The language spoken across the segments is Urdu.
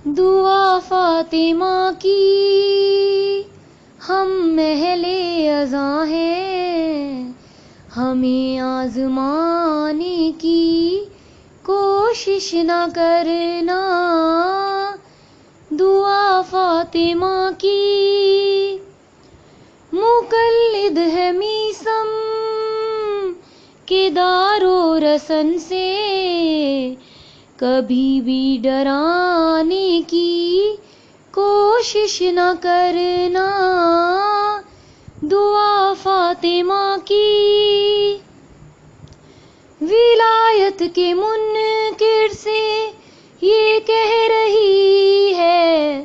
دعا فاطمہ کی ہم محل ازاں ہیں، ہمیں آزمانے کی کوشش نہ کرنا. دعا فاطمہ کی مقلد ہے میثم کے دار و رسن سے، کبھی بھی ڈرانے کی کوشش نہ کرنا. دعا فاطمہ کی ولایت کے منکر سے یہ کہہ رہی ہے،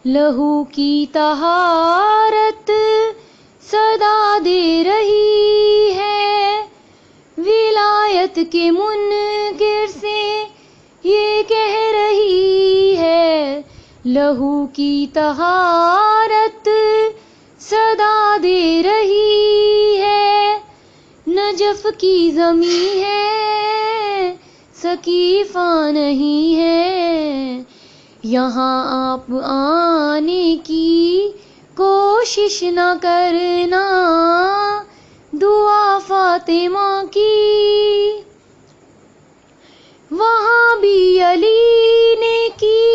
لہو کی طہارت صدا دے رہی ہے. ولایت کے منکر سے یہ کہہ رہی ہے، لہو کی طہارت صدا دے رہی ہے. نجف کی زمیں ہے، سقیفہ نہیں ہے، یہاں آپ آنے کی کوشش نہ کرنا. دعا فاطمہ کی وہاں بھی علی نے کی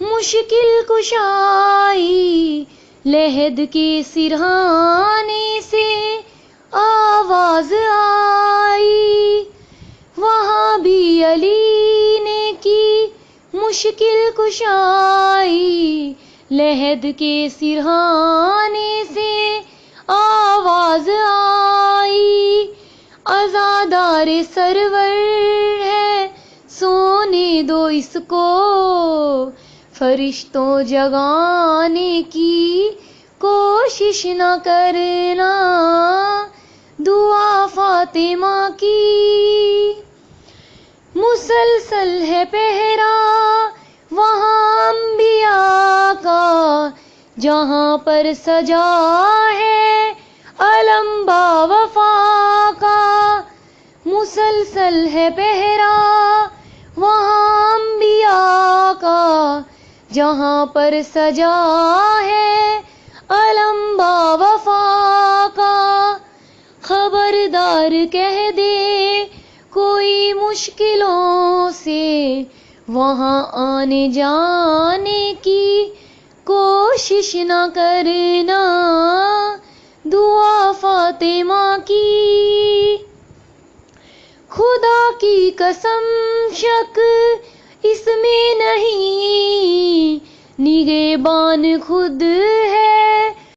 مشکل کشائی، لحد کے سرہانے سے آواز آئی. وہاں بھی علی نے کی مشکل کشائی، لحد کے سرہانے سے آواز آئی. عزادار سرور ہے، سونے دو اس کو، فرشتوں جگانے کی کوشش نہ کرنا. دعا فاطمہ کی مسلسل ہے پہرا وہاں انبیاء کا، جہاں پر سجا ہے علم با وفا کا. مسلسل ہے پہرا وہاں انبیاء کا، جہاں پر سجا ہے علم با وفا کا. خبردار کہہ دے کوئی مشکلوں سے، وہاں آنے جانے کی کوشش نہ کرنا. دعا فاطمہ کی خدا کی قسم شک اس میں نہیں، نگہبان خود ہے